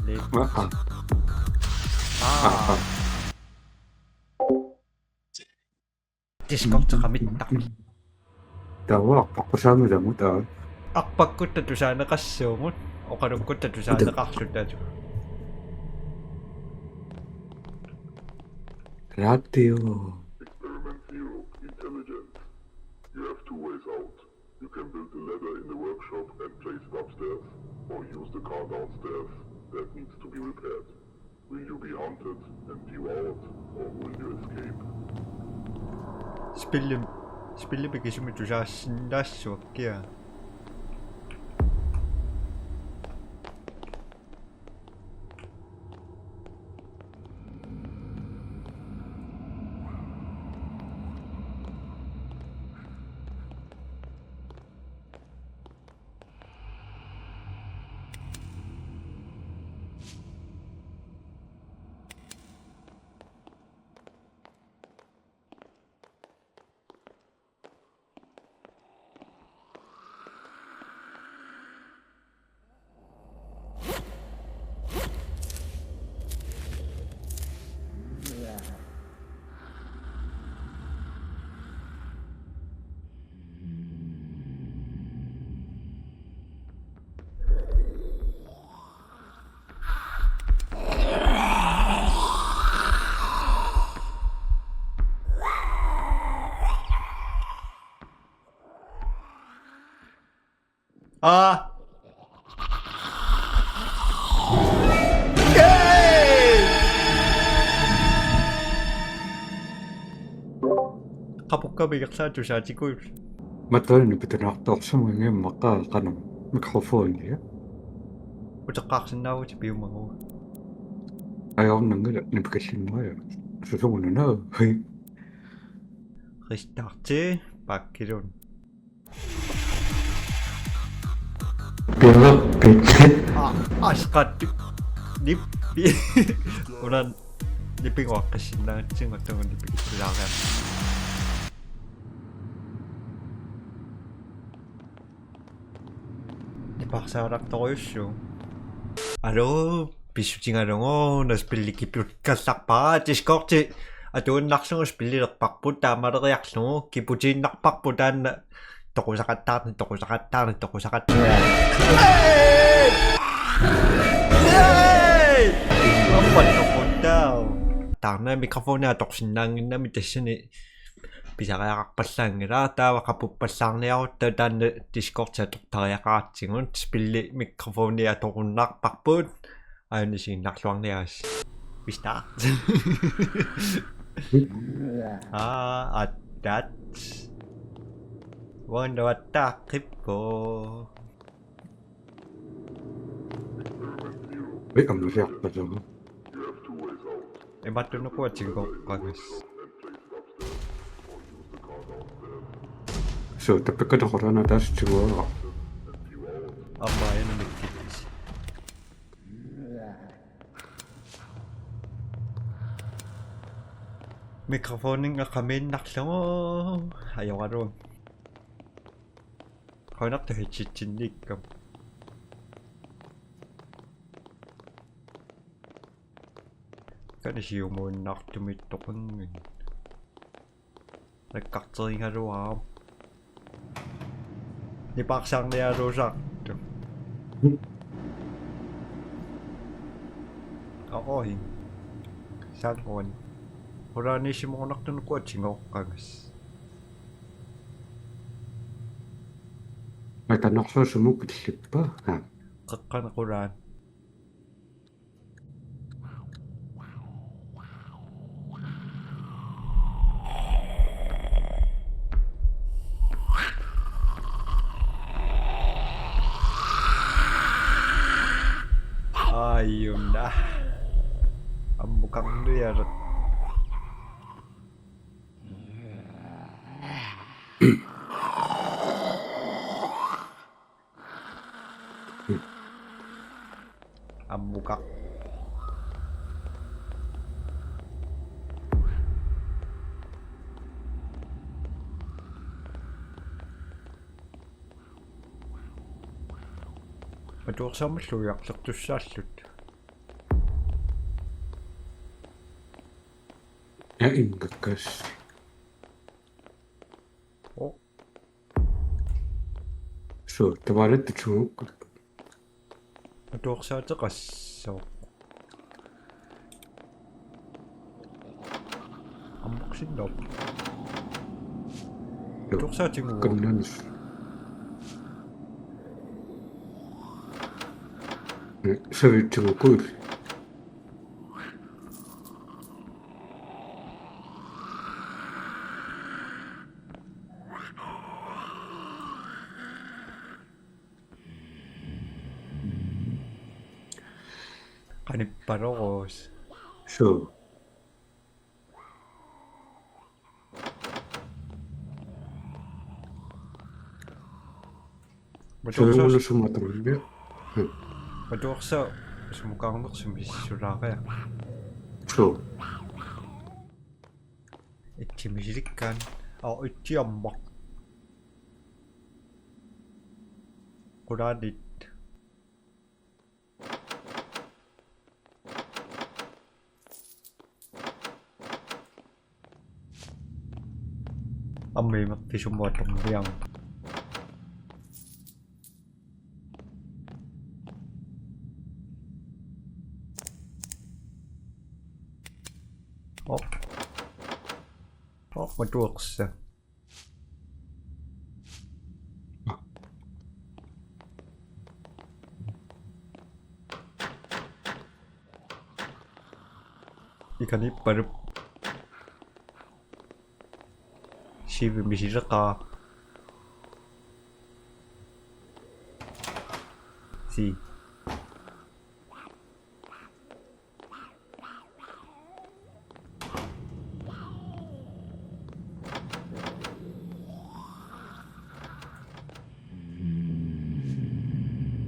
립. 아아 아, Discord sa kami tak. tawa pakasama da mo ta Akpag ko tatu sana kasumot. O karong ko tatu sana kaksud tatu. radio Experiment Zero, intelligence. You have two ways out. You can build a ladder in the workshop and place it upstairs, or use the car downstairs that needs to be repaired. Will you be hunted and devoured, or will you escape? Spille bigis mo tu sa sindaso kaya. Ah! Kapag ka bigak sa tu sa chiko. matal ni pitanaktak sa mga maka kanang microphone ya Utak kaksin na ako sa piyo mga. ayaw nang gala ni pagkasin mo ya susunod na hey Restarte. Pakiron. pero pete Askat. Dip. Unan. Diping wak kasi na. Singot naman diping kailangan. Dipaksarak to ko yun. Alo. Pisuting ano ngo. Naspili kiput kasak pa. Discord. Atun naksan ngo spili nakpakput. Tama na reaksyon ngo. Kiputin nakpakputan na. Toko sa katan. Toko sa katan. Toko sa katan. Hey! Apat ako daw. Tama mikrofon na toksin nangin na mitasyon eh. Bisa kaya kakpasang rata, wakapupasang na ako tadan Discord sa tuktarya katsingon. Spili mikrofon niya tokong nakpakput. Ayun na siya nakluang niya. Bista? At that. Wanda watakip ko. ay ang react pa daw You have two ways out. Eh, matulog ko at siguro kagas. And place it upstairs, or use the car downstairs. so tapi ka da korana das siguro Apa yun ang nagtitis. Mikrofoning nga kami naklang mo. Ayaw ka ron. Kaya naktahay chichinig ka. Kaya siya mo naktumito ko ngayon. Nagkaktsay nga ron. Nipaksang na yaro siya. Ako eh. Saan ko? Wala na siya mga naktan ko at singok kagas. may tanak sa sumukit pa ha Kakan ako ran. Ayun na. Ang mukhang nuyar. Ang mukha. Matuwag sa masuyak sa tusasot. Ja, ingakas. 어? So, tawaret tsu. туорсаатеқассоо аммоксинноо туорсаатингуу Kannanis. Savitsukuil. qanippaluruus So, матуорсаа sumatamia. матуорсаа сумукаарнерсум иссулаариа So, итсимисиликкаан итсиармақ qulaanit аммиимеққисуммуаторниарма матуорса иканиппалуп сивимисилеқаа си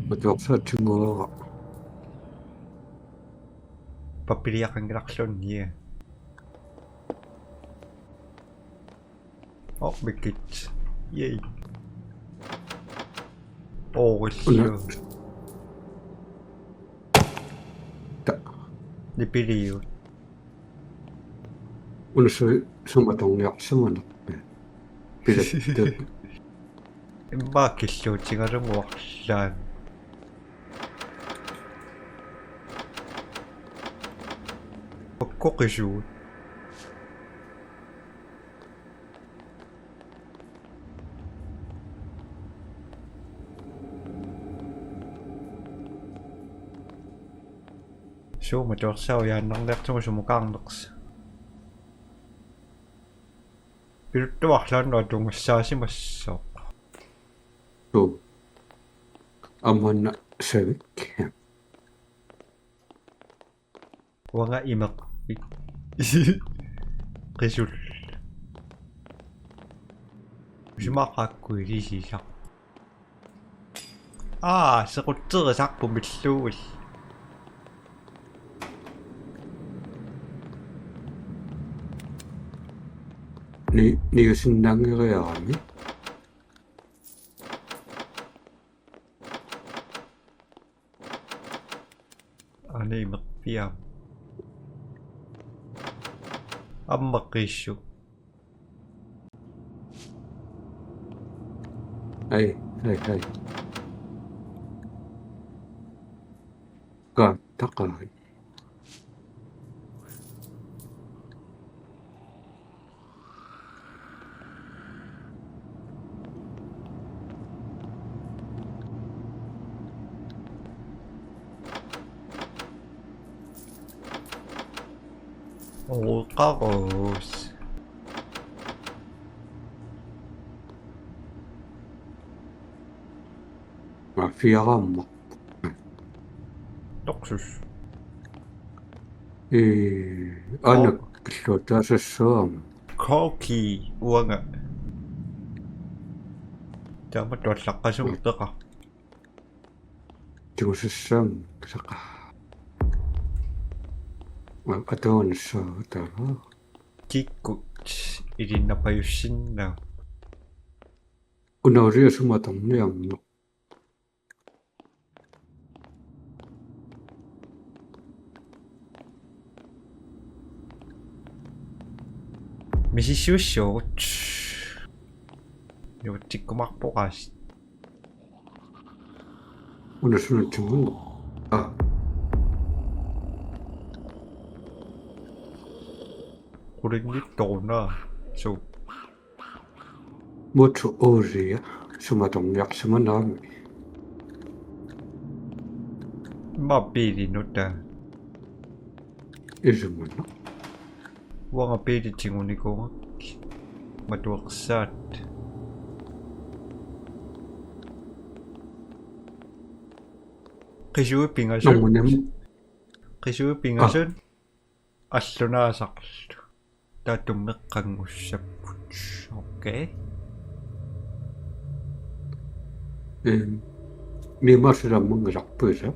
matuaqsaatsinguara. паппилиақангиларлунния миккит ей оориллу Ta, липилиу sumatorniarsamana. Pilatta. иммааккиллуутингалунгуарлаан поккоқисуут сууматорсауяаннарлиартугу сумукаарнерс пилуттуарлааннуа тунгуссаасимассоо So, amanna savik. уанга имеққи qisул симааққаккуилисисақ sequtterisarpu milluul Nigasinnaangeriarami. aneemeqpiam аммаққиссу Ai. Ka taqai. oqaruus Fiaramma. toqsus Anak killuutaasassuama. koki uanga tama tuallaqqasumteqa Tuusassaam saqa. Atuanassaavutava. kikkut ilinnapajussinna Unauriasumatarniarnu. 미시슈쇼 이거 찍고 막 보가 오늘 술을 찍는 거. 아, 고랭이 또나 저 뭐 오리야? 수마동 약수만 나면 마비리 노다 이름은 왕아 비리 징오니고 마두악삿 Kisuwe pingasun 너무님 Kisuwe pingasun Aslunaasaqlu Tatummeqqangussaput okei 미마스란 뭔가 작부에서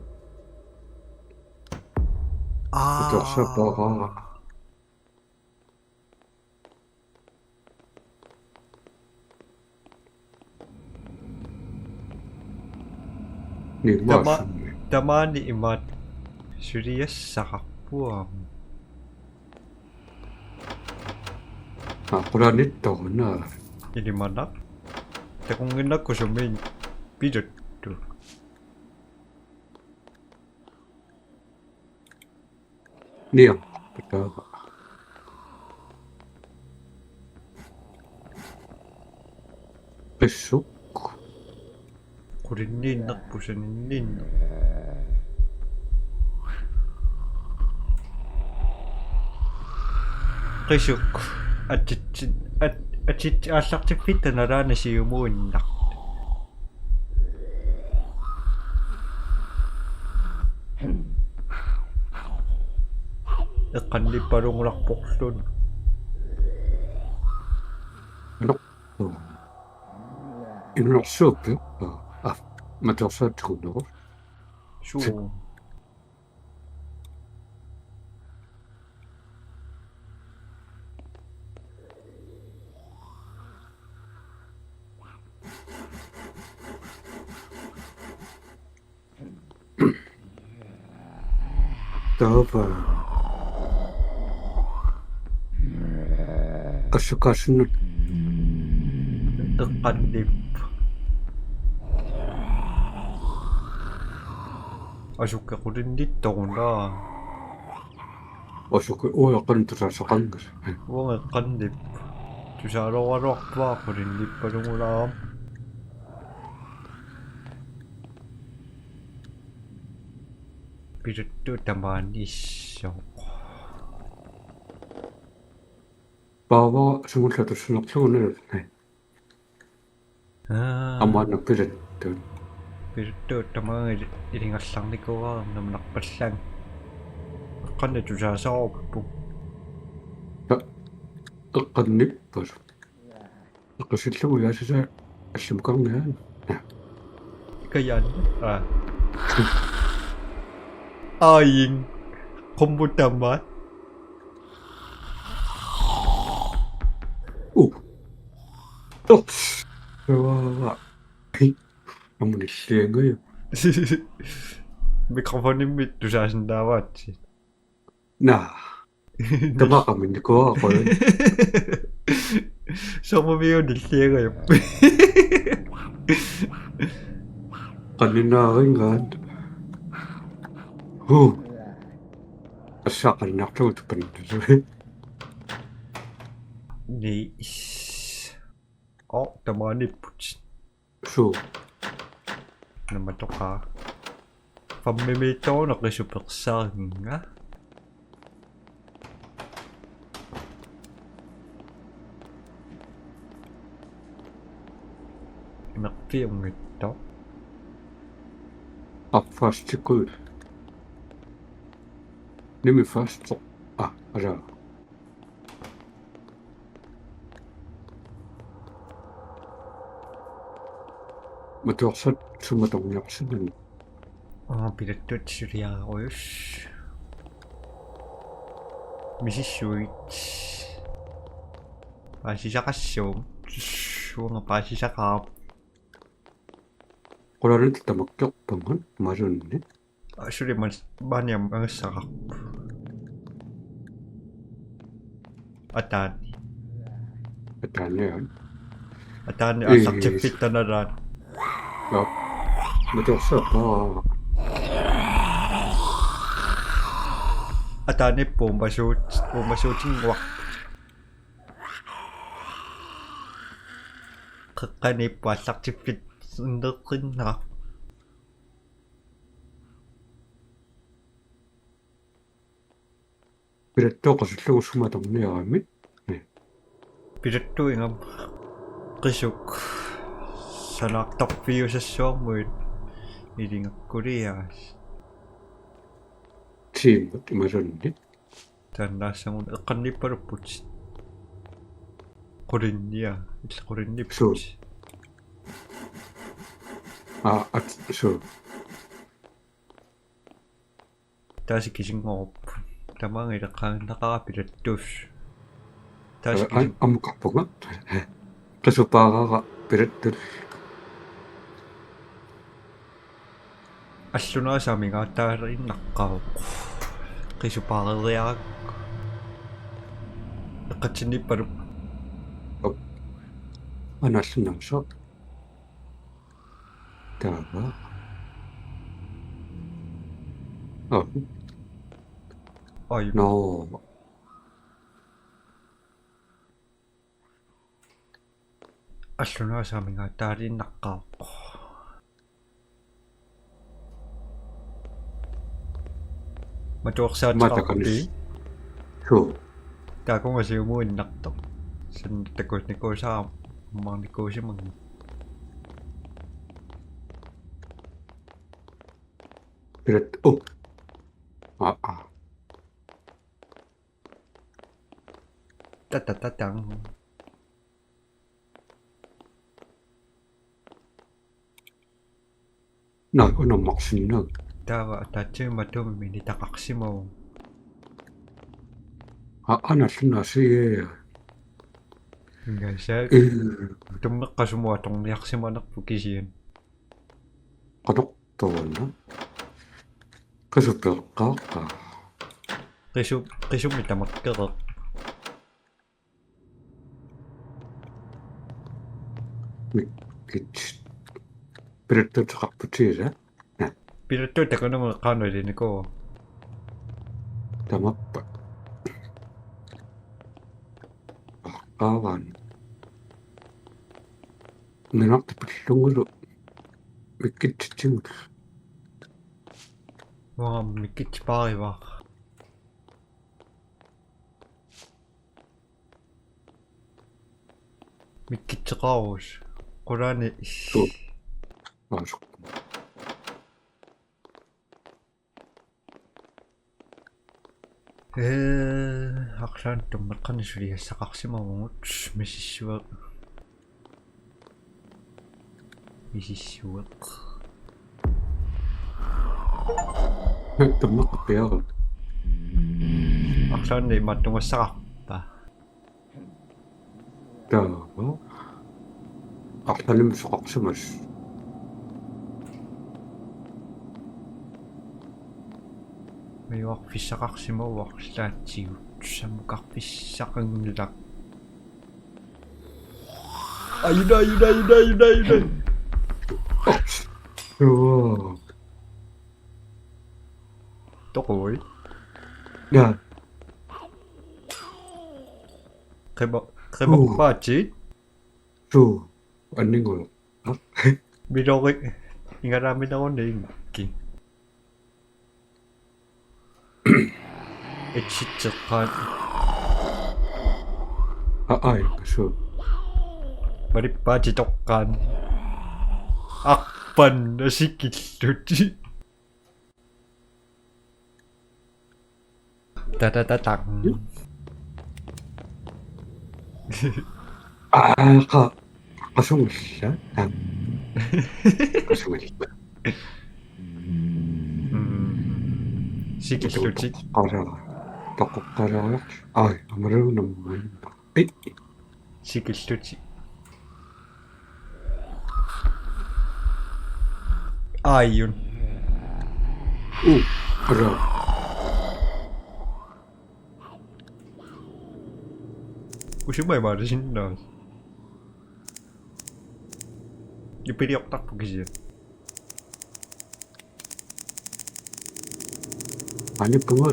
아 독서바가 미마스 Tamani imat Suriyassaqarpuam 아 고라니또구나 Ilimanak Takunginakkusumin Piduttu 니야 부터가 뱃속 Kurinninnaqpusaninninnu Qisuk Atsit aallartiffitanalaana siumuinnaq Eqqannippalugularporlun 이놈수업이요? 아 맞아서 죽는 거 Suu 더봐 아스카스는 Eqqannip Asukka qulinnittorunaa 어서그 오약간 들어서 간 거죠. Uangeqqannip Tusaaluaruarpaa qulinnippalugunaam Piduttu tamaanissoo 바바 스물여덟 수납 세원을 아마 늑비를 Piduttu tamaanga ilingallarnikuaram namnarpallang Eqqanni tusaasaaruppu qqannip pas qqasillu yaasisa assimqarnaa Kayan Aing Komputamat 와 너무 리시한 거예요. Mikrofonimmi tusaasinnaavaatsi 나 tamaqamini kuaqoy Sormumiunilliagajappi qanninaaqingaan ассаақарнартугут паннтусуи Nice tamaanipput суу Namatoqa Fammimiittoruneqisupeqsaarnga Imeqpiungitto апфаастиккуи ними фаст ара матуарсат суматарниарсинани Pilattut suliaaruyus Misissuit Paasisaqassuum Suunga paasisaqaarp qularit tamakkerpangan malunni Suliman maaniam angassaqarp Ataani Ataanean. Ataani Ei. assartiffittanaраat. Ja. Matorsaapaa. Ataani puumasuutinguaq. Qaqqanippu allartiffit inneqqinnaq. Pirattoqasullugussumatoqniaramit. Pilattuingam qisuk salaaqtarpiusassuarmuit ilingakkuliaas Tiimmat imasunni. тааннаассагун эққанниппалуппут qulинниа иллақулинниппут Суут. At so. таasi кисингоруппу тамаанга илеққааннақара пилаттуус таasi Аммукарпуга. Qasupaaraa pirattul. аллунаасаамигааттаалериннаққаруq qisupaareриарак эққатсинниппалуп Анарлунамсо. Таава. ой No. аллунаасаамигааттаалериннаққаруq матуорсаатеқарпи So. таакунгасиумуиннартоқ сан такусникуусаа марникуусимаг Pirat. татататан Na unamaqsinna. таава таатсиматуми мини тақарсимау Анарлунасие. ингасаа туммеққасумуа торниарсиманерпу кисиан Qanoqtuunna. Qasuppeqqaaqa. qisummi tamakkereq Kits. Pirattuteqarputiisa. pilattu takunama qaanuliniku Tamappa. Aavan. Nginaqtipillungulu. Mikkitsitsimut. waa mikitpaariva mikkitseqarus qulani Suu. Aasuq. aqlaan tummeqqanisuliassaqarsimavungut mississuaq Tammaqpiara. aqlaanni imattungassaqarpa Taava. Artalim soqarsumas. miuarfissaqarsimauarlaatigut sammuqarfissaqangullaq ayuna Joo. toqui Ja. qemoqpaati Suu. Anningulu. milori ingalaaminarunningki etsitseqqaan Ai, suu. marippaati toqqaan arpan asikilluti tatatatang Qasungilla. Qasungilla. sikilluti Toqqaraa. Ai, amaruunamman. Ai. sikilluti aiun Ara. usumai maarisinnaas Je periok tak 보기지. 아니 그거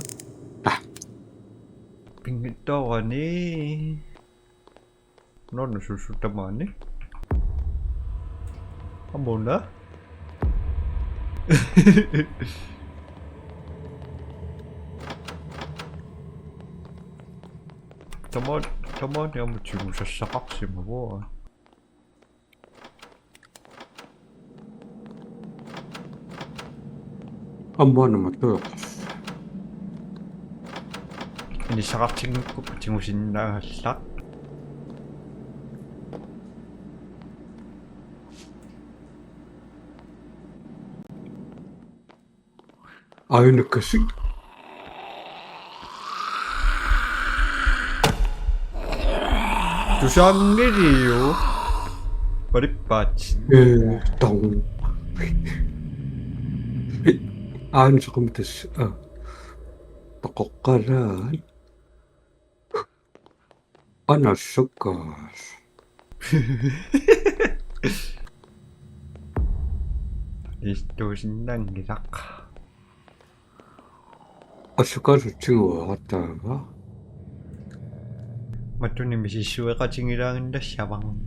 빙또 아니. 너는 수수 때문에? 아 몰라? 저번에 한번 죽으셨어 깍지 뭐. 한 번은 또 Ini sarap tingusin na sak. 아유 느꼈지? 두상 일이요. 머리빠진. 똥. 아니 조금부터 바꿔가라. أنا السكر Isto sinangilak. السكر 지금 왔다가 Matuni misisuwa 징이랑인데 샤방.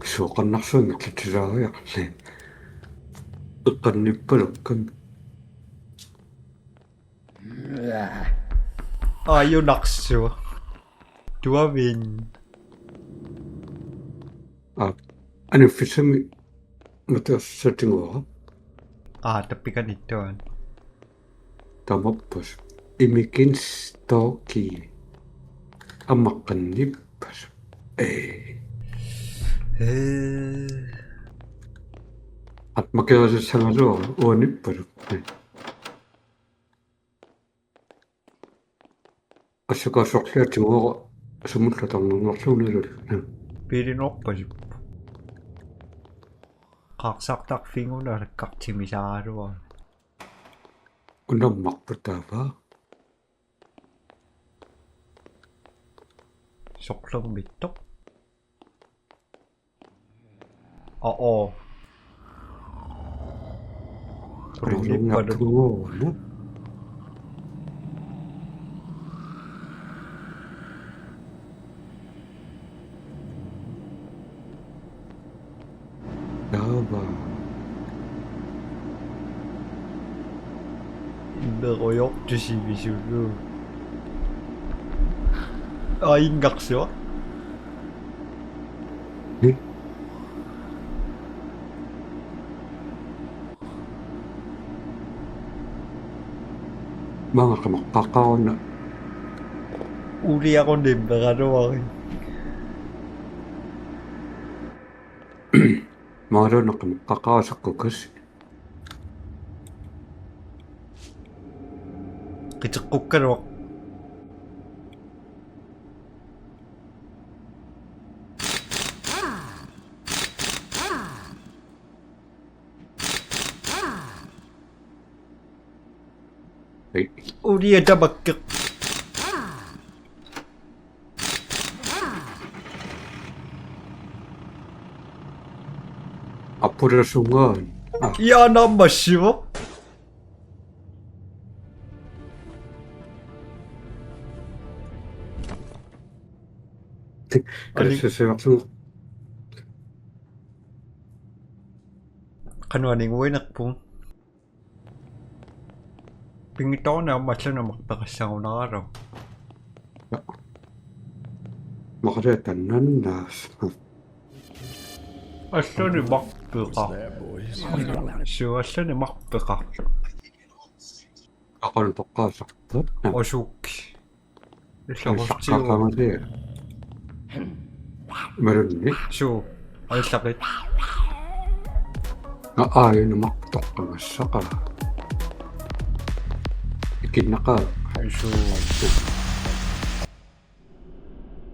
수가 낙서는 기트라야 네 어떤 이쁘건 Ayaw nakso. Duwawin. 아니 피sem이 맞다 세팅 거 Tapi kan ito. tapos imikin stoki amakan nipas at makikasa sa nga ro o nipas asaka sokler tingo sumutla tang ngorsunero Pirinokpas. Kaksak-tak fingo na kaktimisaro. una makpataba Soklong bitok. Oo. Purinig nga pa doon. tuwo no Daba Naroyok 주시비슈루. 인각쇼? 네? mga kamakakaw na Uri ako nimbarano. mga na kamakakaw sa kukas Kichakuk ka no. ay Uri ada bakit. 앞으로 순간 Yan ang masyo. 그래서 생각은 Kanwaning winak po. Pingito na masya na magpakasaw na araw. makadatan na Asya ni makpaka. So asya ni makpaka. ako 똑같았어 Osuki. Isa ko siya. kakamazi meron ni So, ay sakit. nga ayaw na maktok ka nga saka ikinaka So,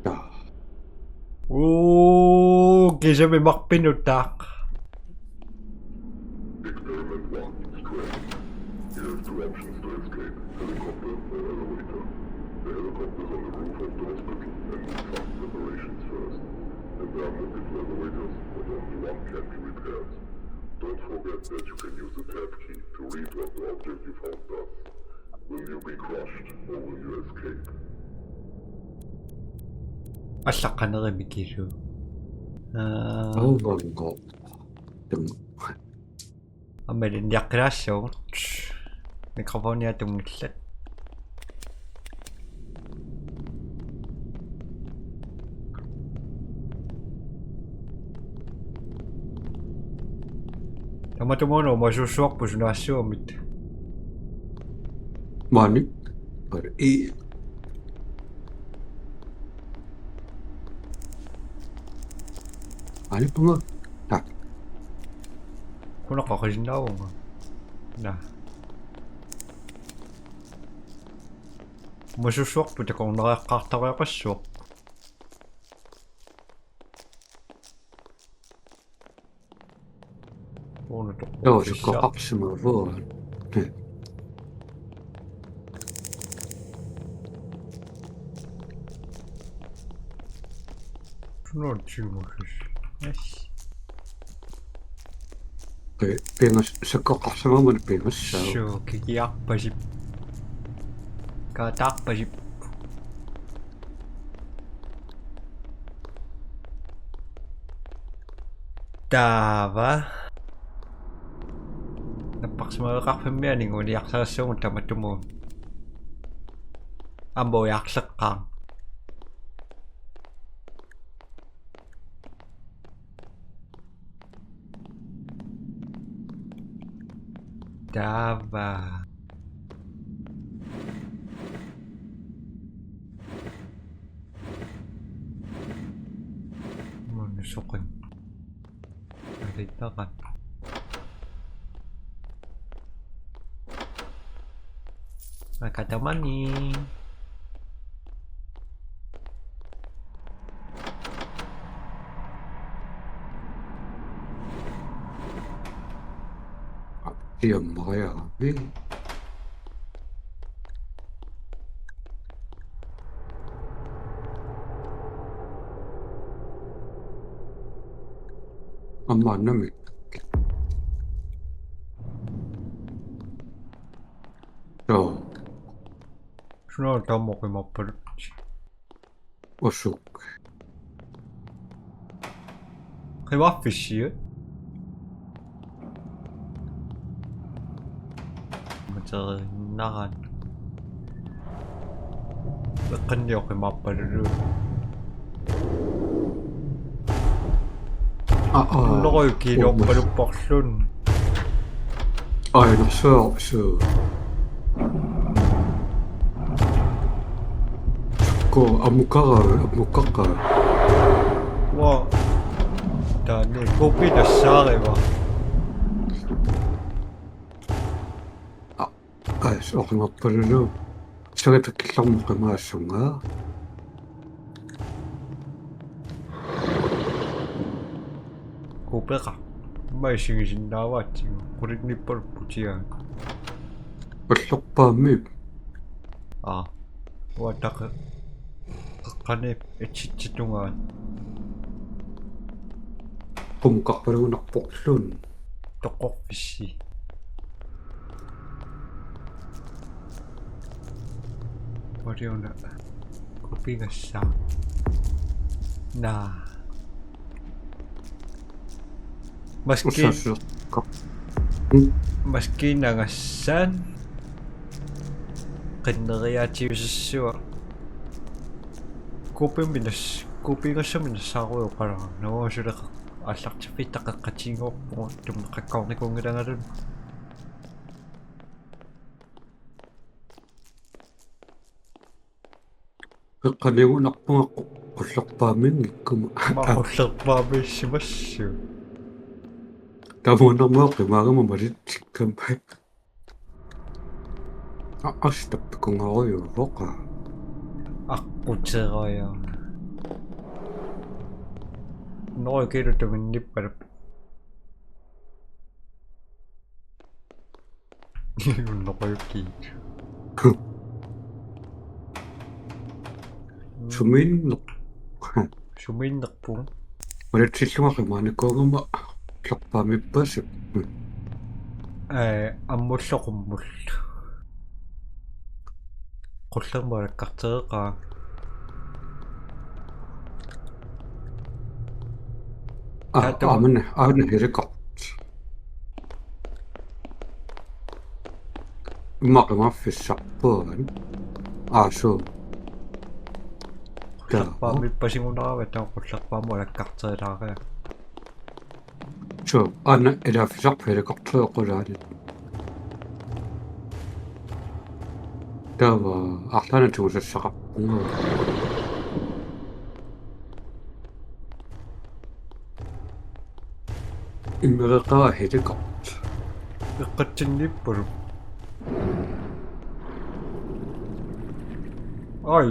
ya kaysa may makpinutak. Experiment 1, stress. You have two options to escape, helicopter or elevator. The helicopter is on the roof of the hospital and needs some preparations first. and there are multiple elevators, but only one can be repaired. Don't forget that you can use the tab key to read what the object you found does. Will you be crushed, or will you escape? Аллаққанеримикилу. 뭔가 좀 Аммалин яққилаассуу. Микрофониа тунгиллат. Таматумоно масусуарпу сунаассуумит. 많이 이 아니 뭔가 딱 Кунаққақисиннаавунга. На. Масусуарпу такорнериаққартариақассуоқ. 저 저거 합심으로 네. Yes. 뱅어 저거 합심하면 뱅어서 Sure, kikiarpasip. Kaataarpasip. Taava. Napaqsumaeqarfammianing uliarsaassuungut tamatumuun. Amboiarleqqaam. Taava. Munsuqin. Alittaqan. Makatamani. 이게 뭐야? 왜? 엄마 안 나면 저 Шунаа таамоқимарпалу. 어숙 Qivarfissio. Materinaran. Eqqanniоqimарпалулу. Lorukilorpalupporlun. 아이 저 저거 아무까가 Wa taani kopita saareva. 소금업벌로 저게도 길렁먹고 마셨나? Kopera. Maisingisinnaawaatsi. Quritnipparputiaa. 얼룩밤이 Ah. Wa taqa. Qaqqanip itsitsitugaa. 봄깍버리고 낙복순 Toqqorfissi. Oriuna. Kopingassa. Naa. Maskiinangassaan qineriaatiussua kupingassaminasaaruuqalaa nuusuleqa аллартиффиттақеққатингуорпугу туммеққаккорникунгилангалун qaligunarpungaqqu qullerpaaming ikkuma мақуллерпаамиссимассу tamuunarmuoqqi maagama malittikkam астаппикунгаруйуувоqa аққутерая норикилутуминниппалап норикки suminneq суминнерпуг малатсиллугақимааниккуугама лерпаамиппаасуп аммуллоқуммул qullermualakkartereqaa аамна хиликкарт иммақимааффиссарпуаган аасуу qullerpaamippasingunaravaa taa qullerpaamualakkarterilaarea суу аана илааффисарфиликкартеэқулаали тава арлаанатуусассақарпунгаа иммереқаа хиликкарт эққатсинниппулу ай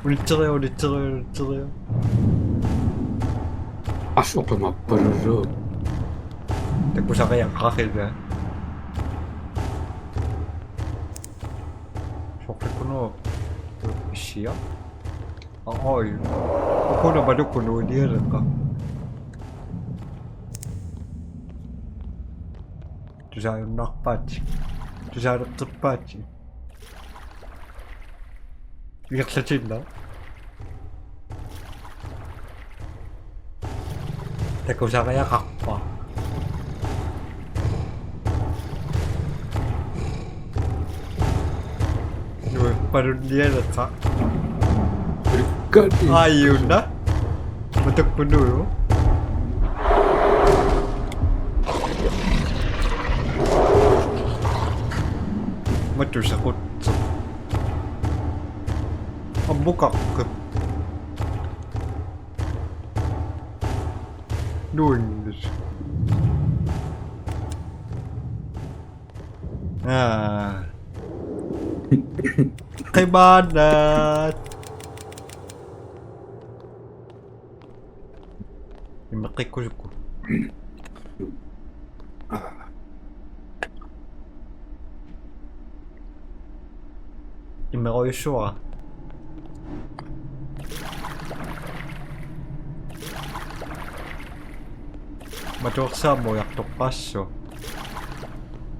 улитсериу асоқимаппалулуу такусариаққарила соққикуно issия ай окуна балукуну ниалеққа тусааюннарпаати тусаалертэрпаати виерлатинна такусариақарпа нуэ парунниалеққа кати аюна матаккунуу матусақутсо аммукаққэ нуингис қимаанат иммеққиккусукку иммероюссуара матуерсааммуярторпаассу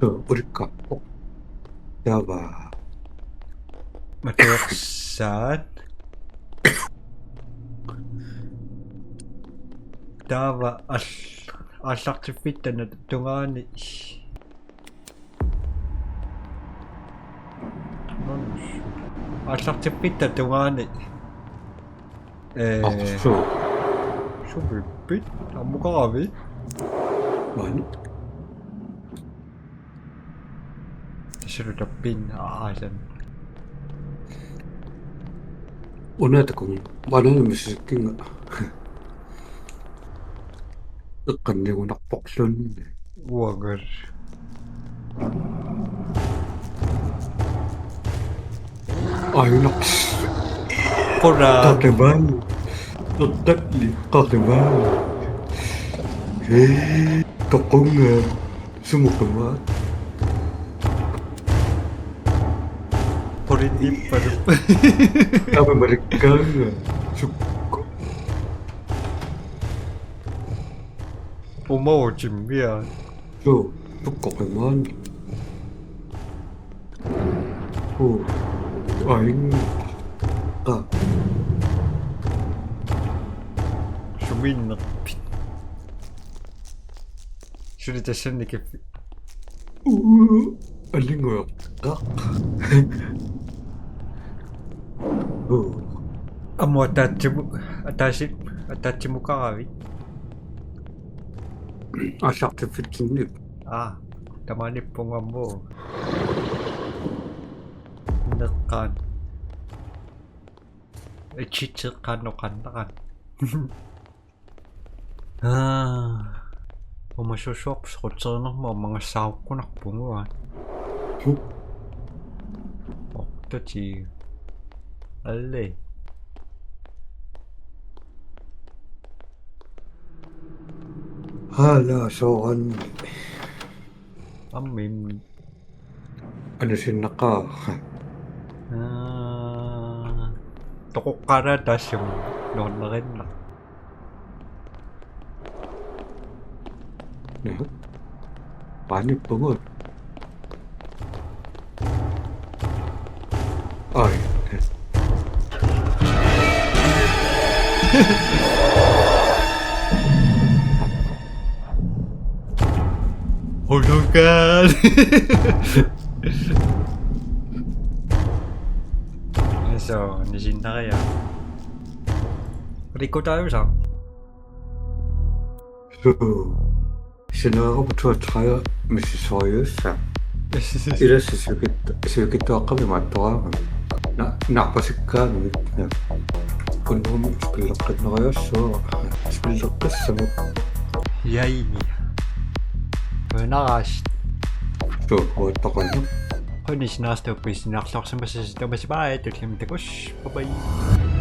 уриккарпо тава матуерсаат тава аллартиффиттана тунгаани аллартиффитта тунгаани арсуу шубиппит аммукарави мани ташрутаппин аасан унатакун ванамиссиккинга эққаннигунарпорлунни уагар аюнарс qura qaqibaan uttaqli qaqibaan toqunga sumuqimaat quriniippalu apamarikkaanga sukku umautimia so tukkoqimaan aing suminnerpit sunitasannikippi аллингуйоққа амму атаатсимукарави асартиффитсинни таманиппунгамму неққаан ичитеққаанноқаннаран умашушуарпус рутсеринермаа мангассааруккунарпугуа оттати алле хаала сооран аммим анасиннақаа тоқоққара таассум норнеринна 네. 많이 뻥을. 아이, 네. 홀로간. So, nasing na kaya? Record tayo sa? So, sinagabuto tayo, Mrs. Soyuz. 이래서 저기도 아까 말했던 나빠질까 그놈 스필럭 나가였어 스필럭 끝서 Yay. Nakash. 저 뭐였다고 했나? Hoy, nisinaste ko, sinaksak sa masasita. Bye-bye. Bye-bye.